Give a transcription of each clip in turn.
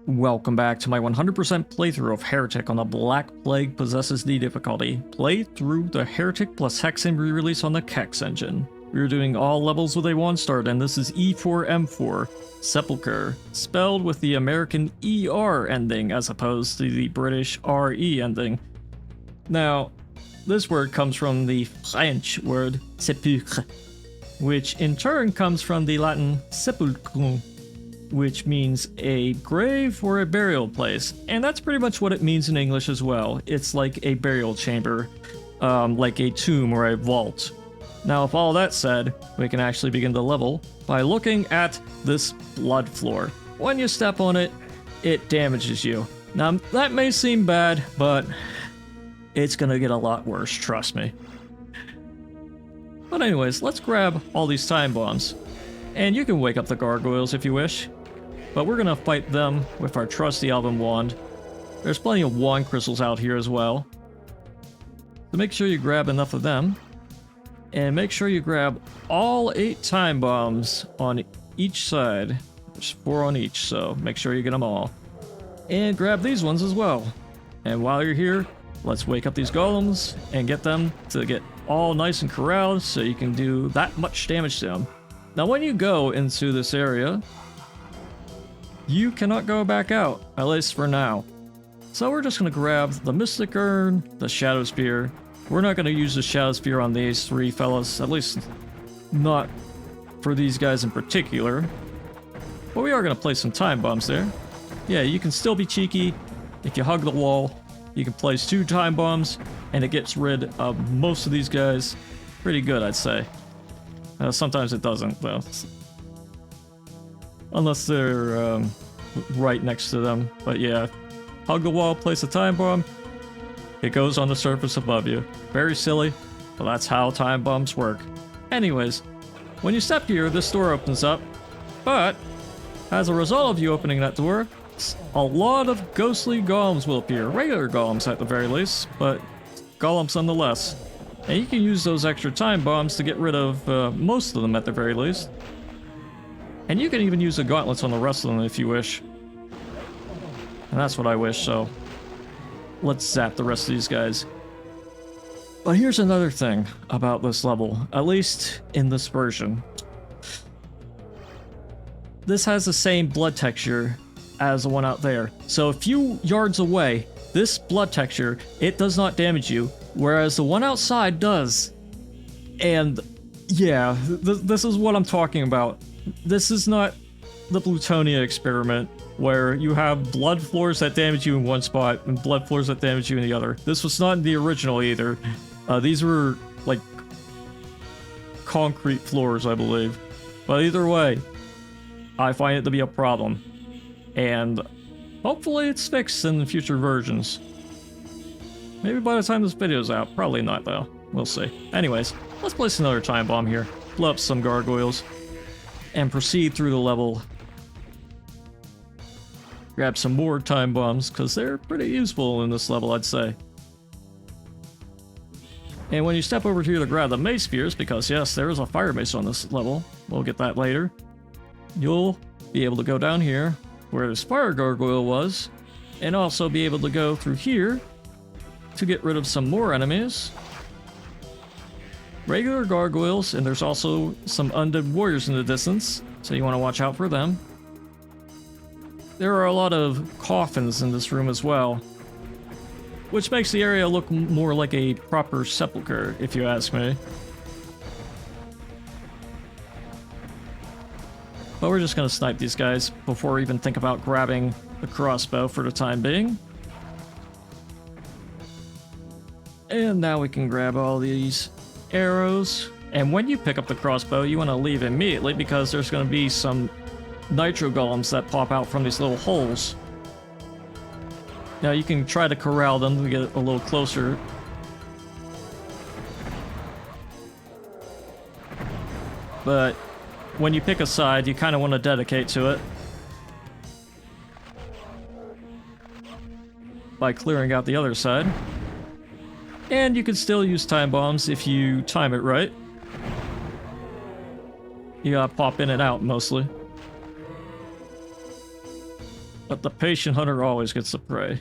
Welcome back to my 100% playthrough of Heretic on the Black Plague Possesses the difficulty. Play through the Heretic plus Hexen re-release on the Kex Engine. We're doing all levels with a 1 start, and this is E4M4, Sepulcher, spelled with the American ER ending as opposed to the British RE ending. Now, this word comes from the French word Sepulcher, which in turn comes from the Latin sepulchrum, which means a grave or a burial place, and that's pretty much what it means in English as well. It's like a burial chamber, like a tomb or a vault. Now, with all that said, we can actually begin the level by looking at this blood floor. When you step on it, it damages you. Now, that may seem bad, but it's gonna get a lot worse, trust me. But anyways, let's grab all these time bombs. And you can wake up the gargoyles if you wish, but we're gonna fight them with our trusty Elven Wand. There's plenty of wand crystals out here as well. So make sure you grab enough of them, and make sure you grab all 8 time bombs on each side. There's 4 on each, so make sure you get them all. And grab these ones as well. And while you're here, let's wake up these golems and get them to get all nice and corralled so you can do that much damage to them. Now, when you go into this area, you cannot go back out, at least for now. So we're just going to grab the Mystic Urn, the Shadow Spear. We're not going to use the Shadow Spear on these 3 fellas, at least not for these guys in particular. But we are going to place some time bombs there. Yeah, you can still be cheeky. If you hug the wall, you can place 2 time bombs, and it gets rid of most of these guys. Pretty good, I'd say. Sometimes it doesn't, though. Unless they're right next to them. But yeah, hug the wall, place a time bomb. It goes on the surface above you. Very silly, but that's how time bombs work. Anyways, when you step here, this door opens up. But as a result of you opening that door, a lot of ghostly golems will appear. Regular golems at the very least, but golems nonetheless. And you can use those extra time bombs to get rid of most of them at the very least. And you can even use the gauntlets on the rest of them if you wish. And that's what I wish, so let's zap the rest of these guys. But here's another thing about this level, at least in this version. This has the same blood texture as the one out there. So a few yards away, this blood texture, it does not damage you, whereas the one outside does. And yeah, this is what I'm talking about. This is not the Plutonia experiment, where you have blood floors that damage you in one spot and blood floors that damage you in the other. This was not in the original either. These were like concrete floors, I believe. But either way, I find it to be a problem. And hopefully it's fixed in the future versions. Maybe by the time this video's out. Probably not, though. We'll see. Anyways, let's place another time bomb here. Blow up some gargoyles. And proceed through the level. Grab some more time bombs, because they're pretty useful in this level, I'd say. And when you step over here to grab the mace spears, because yes, there is a fire mace on this level. We'll get that later. You'll be able to go down here, where this fire gargoyle was, and also be able to go through here to get rid of some more enemies. Regular gargoyles, and there's also some undead warriors in the distance, so you want to watch out for them. There are a lot of coffins in this room as well, which makes the area look more like a proper sepulcher, if you ask me. But we're just going to snipe these guys before we even think about grabbing the crossbow for the time being. And now we can grab all these arrows. And when you pick up the crossbow, you want to leave immediately, because there's going to be some nitro golems that pop out from these little holes. Now you can try to corral them to get a little closer. But when you pick a side, you kind of want to dedicate to it by clearing out the other side. And you can still use time bombs if you time it right. You gotta pop in and out mostly. But the patient hunter always gets the prey.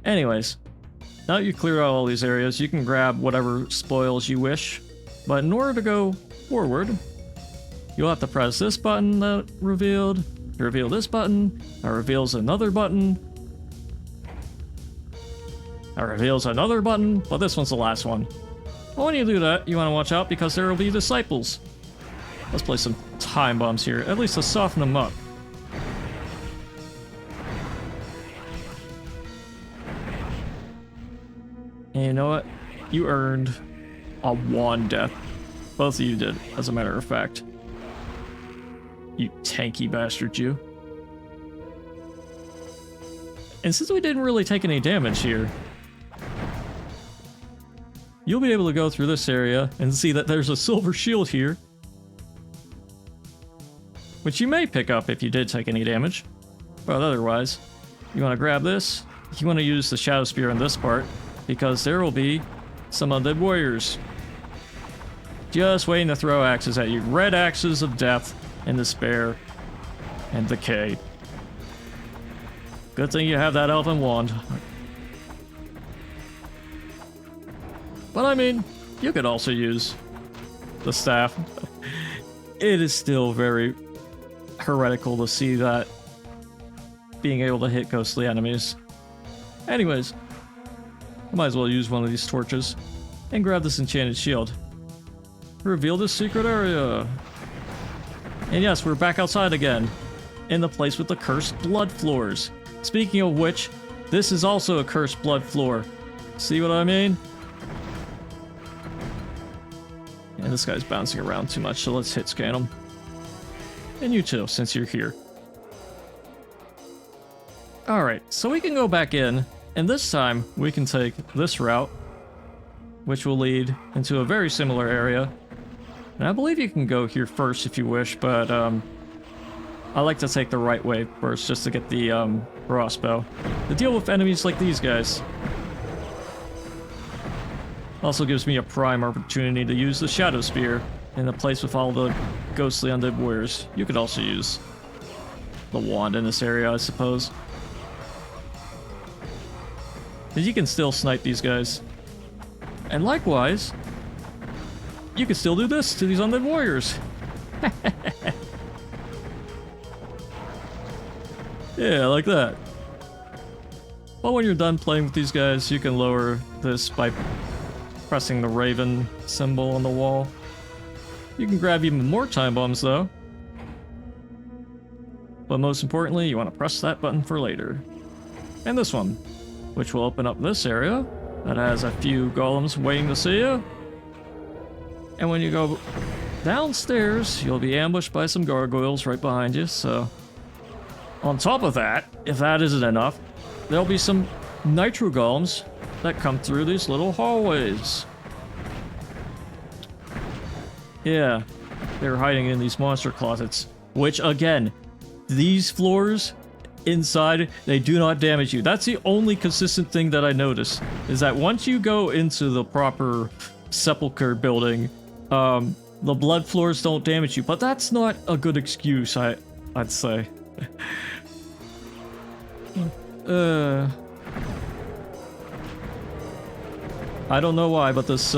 Anyways, now that you cleared out all these areas, you can grab whatever spoils you wish. But in order to go forward, you'll have to press this button that revealed, to reveal this button, that reveals another button, that reveals another button, but this one's the last one. But when you do that, you want to watch out because there will be disciples. Let's place some time bombs here, at least to soften them up. And you know what? You earned a wand death. Both of you did, as a matter of fact. You tanky bastard, you. And since we didn't really take any damage here, you'll be able to go through this area and see that there's a silver shield here, which you may pick up if you did take any damage. But otherwise, you want to grab this. You want to use the Shadow Spear in this part, because there will be some undead warriors just waiting to throw axes at you. Red axes of death and despair and decay. Good thing you have that elven wand. But I mean, you could also use the staff. It is still very heretical to see that being able to hit ghostly enemies. Anyways, I might as well use one of these torches and grab this enchanted shield. Reveal this secret area. And yes, we're back outside again, in the place with the cursed blood floors. Speaking of which, this is also a cursed blood floor. See what I mean? And this guy's bouncing around too much, so let's hit scan him. And you too, since you're here. Alright, so we can go back in, and this time we can take this route, which will lead into a very similar area. And I believe you can go here first if you wish, but I like to take the right way first just to get the crossbow to deal with enemies like these guys. Also gives me a prime opportunity to use the Shadow Spear in the place with all the ghostly undead warriors. You could also use the wand in this area, I suppose. But you can still snipe these guys. And likewise, you can still do this to these undead warriors. Yeah, like that. But when you're done playing with these guys, you can lower this by pressing the raven symbol on the wall. You can grab even more time bombs though. But most importantly, you want to press that button for later. And this one, which will open up this area that has a few golems waiting to see you. And when you go downstairs, you'll be ambushed by some gargoyles right behind you, so... On top of that, if that isn't enough, there'll be some nitro golems that come through these little hallways. Yeah, they're hiding in these monster closets, which again, these floors inside, they do not damage you. That's the only consistent thing that I notice, is that once you go into the proper Sepulcher building, the blood floors don't damage you, but that's not a good excuse, I'd say. I don't know why, but this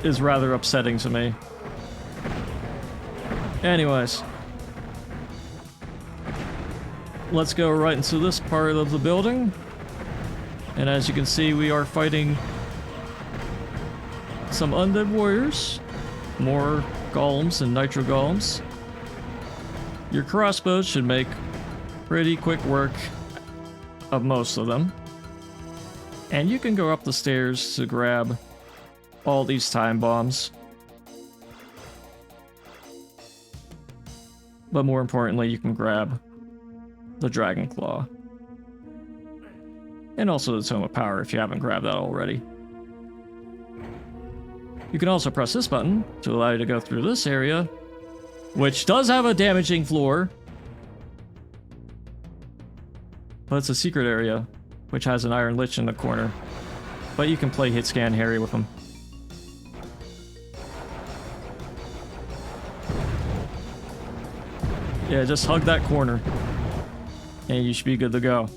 is rather upsetting to me. Anyways, let's go right into this part of the building. And as you can see, we are fighting some undead warriors, more golems and nitro golems. Your crossbows should make pretty quick work of most of them. And you can go up the stairs to grab all these time bombs. But more importantly, you can grab the Dragon Claw. And also the Tome of Power if you haven't grabbed that already. You can also press this button to allow you to go through this area, which does have a damaging floor. But it's a secret area, which has an Iron Lich in the corner. But you can play Hit Scan Harry with him. Yeah, just hug that corner. And you should be good to go.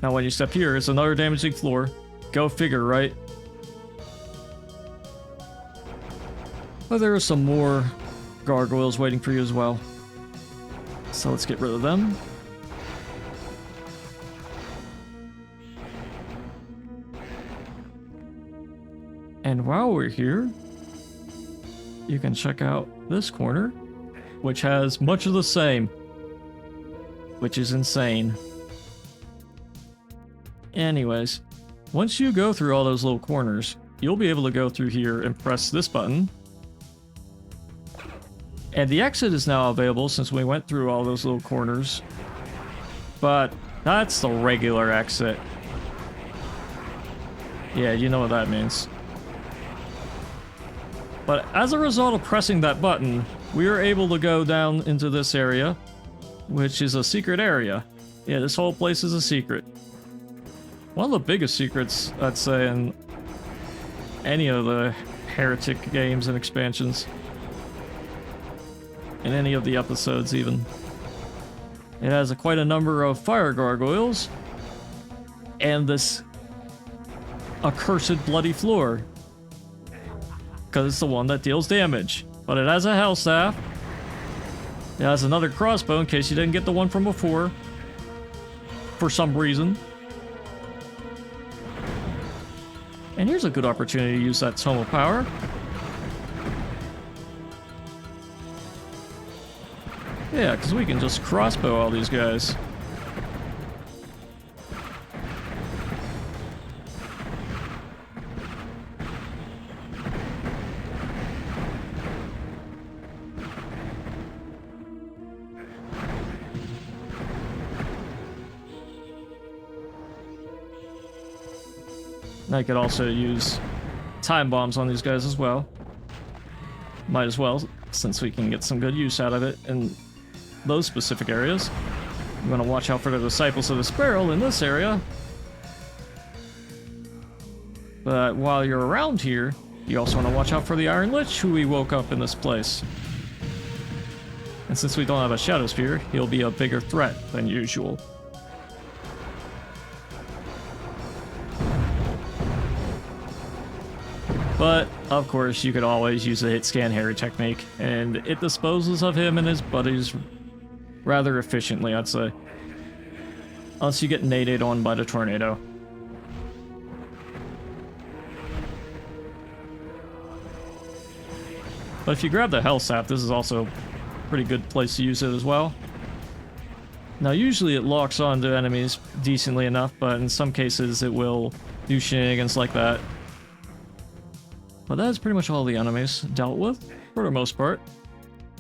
Now when you step here, it's another damaging floor. Go figure, right? But there are some more gargoyles waiting for you as well. So let's get rid of them. And while we're here, you can check out this corner, which has much of the same, which is insane. Anyways, once you go through all those little corners, you'll be able to go through here and press this button. And the exit is now available since we went through all those little corners. But that's the regular exit. Yeah, you know what that means. But as a result of pressing that button, we are able to go down into this area, which is a secret area. Yeah, this whole place is a secret. One of the biggest secrets, I'd say, in any of the Heretic games and expansions. In any of the episodes, even. It has quite a number of fire gargoyles. And this accursed bloody floor. Because it's the one that deals damage. But it has a hell staff. It has another crossbow in case you didn't get the one from before. For some reason. And here's a good opportunity to use that Tome of Power. Yeah, because we can just crossbow all these guys. I could also use time bombs on these guys as well. Might as well, since we can get some good use out of it in those specific areas. I'm gonna watch out for the Disciples of the Spiral in this area. But while you're around here, you also want to watch out for the Iron Lich, who we woke up in this place. And since we don't have a Shadow Spear, he'll be a bigger threat than usual. But, of course, you could always use the hit scan Harry technique, and it disposes of him and his buddies rather efficiently, I'd say. Unless you get naded on by the tornado. But if you grab the Hell Staff, this is also a pretty good place to use it as well. Now, usually it locks onto enemies decently enough, but in some cases it will do shenanigans like that. But that's pretty much all the enemies dealt with, for the most part.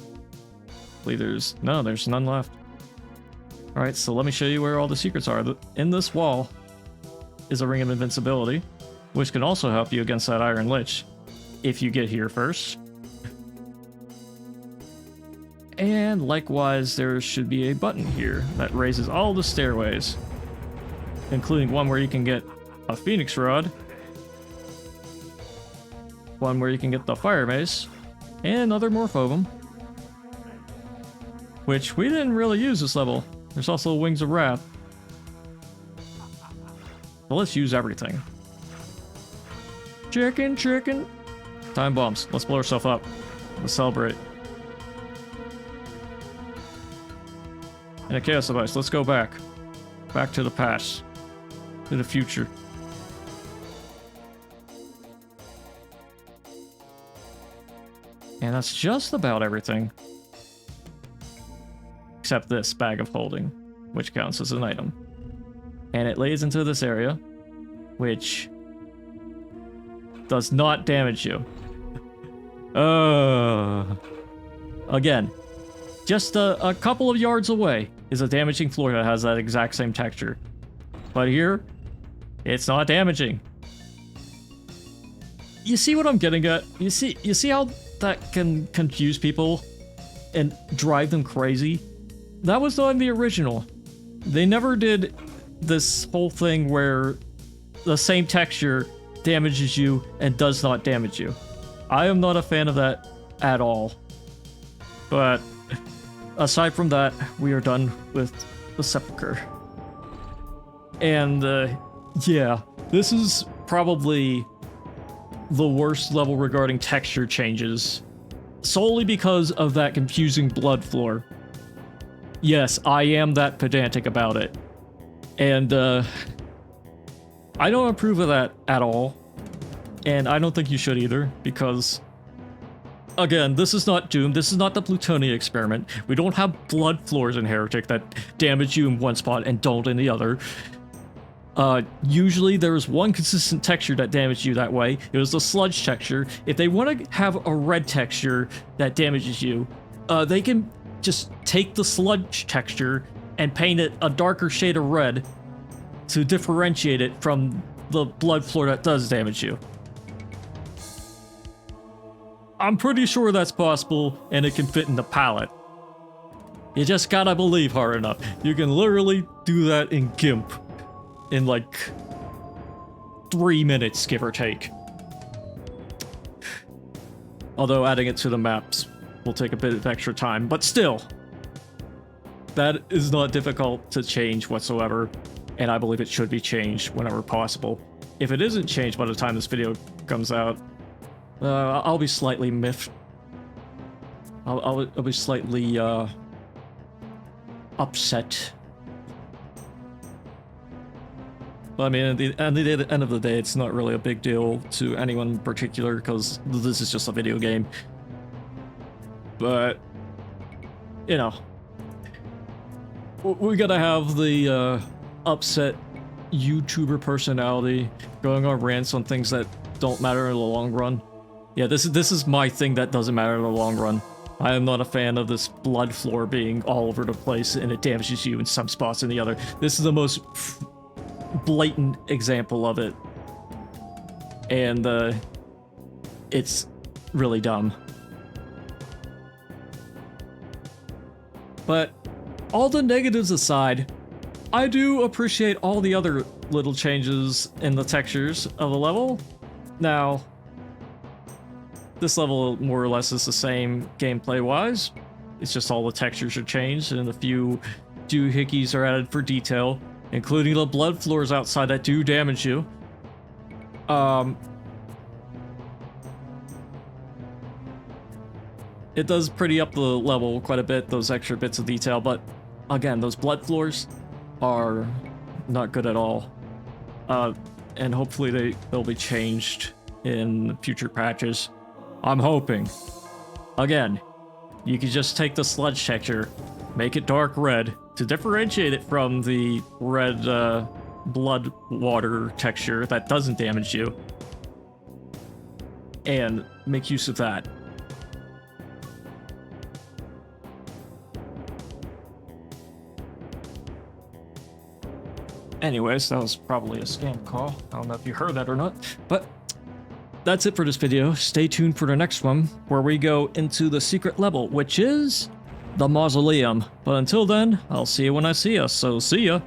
I believe there's none left. Alright, so let me show you where all the secrets are. In this wall is a Ring of Invincibility, which can also help you against that Iron Lich, if you get here first. And likewise, there should be a button here that raises all the stairways, including one where you can get a Phoenix Rod, one where you can get the Fire Mace, and another morph of them, which we didn't really use this level. There's also Wings of Wrath. Well, let's use everything. Chicken. Time bombs. Let's blow ourselves up. Let's celebrate. And a Chaos Device. Let's go back. Back to the past. To the future. And that's just about everything. Except this bag of holding, which counts as an item. And it lays into this area, which does not damage you. Again, just a couple of yards away is a damaging floor that has that exact same texture. But here, it's not damaging. You see what I'm getting at? You see how that can confuse people and drive them crazy? That was not in the original. They never did this whole thing where the same texture damages you and does not damage you. I am not a fan of that at all. But aside from that, we are done with the Sepulcher. And yeah, this is probably the worst level regarding texture changes, solely because of that confusing blood floor. Yes, I am that pedantic about it. And I don't approve of that at all. And I don't think you should either, because again, this is not Doom, this is not the Plutonia experiment. We don't have blood floors in Heretic that damage you in one spot and don't in the other. Usually there's one consistent texture that damages you that way. It was the sludge texture. If they want to have a red texture that damages you, they can just take the sludge texture and paint it a darker shade of red to differentiate it from the blood floor that does damage you. I'm pretty sure that's possible, and it can fit in the palette. You just gotta believe hard enough. You can literally do that in GIMP in like 3 minutes, give or take. Although adding it to the maps will take a bit of extra time, but still, that is not difficult to change whatsoever, and I believe it should be changed whenever possible. If it isn't changed by the time this video comes out, I'll be slightly miffed. I'll be slightly upset. But I mean, at the end of the day, it's not really a big deal to anyone in particular, because this is just a video game. But, you know, we gotta have the upset YouTuber personality going on rants on things that don't matter in the long run. Yeah, this is my thing that doesn't matter in the long run. I am not a fan of this blood floor being all over the place and it damages you in some spots and the other. This is the most blatant example of it. And it's really dumb. But all the negatives aside, I do appreciate all the other little changes in the textures of the level. Now, this level more or less is the same gameplay-wise. It's just all the textures are changed and a few doohickeys are added for detail, including the blood floors outside that do damage you. It does pretty up the level quite a bit, those extra bits of detail, but again, those blood floors are not good at all. And hopefully they'll be changed in future patches. I'm hoping. Again, you can just take the sludge texture, make it dark red to differentiate it from the red blood water texture that doesn't damage you, and make use of that. Anyways, that was probably a scam call. I don't know if you heard that or not, but that's it for this video. Stay tuned for the next one, where we go into the secret level, which is the Mausoleum. But until then, I'll see you when I see you, so see ya!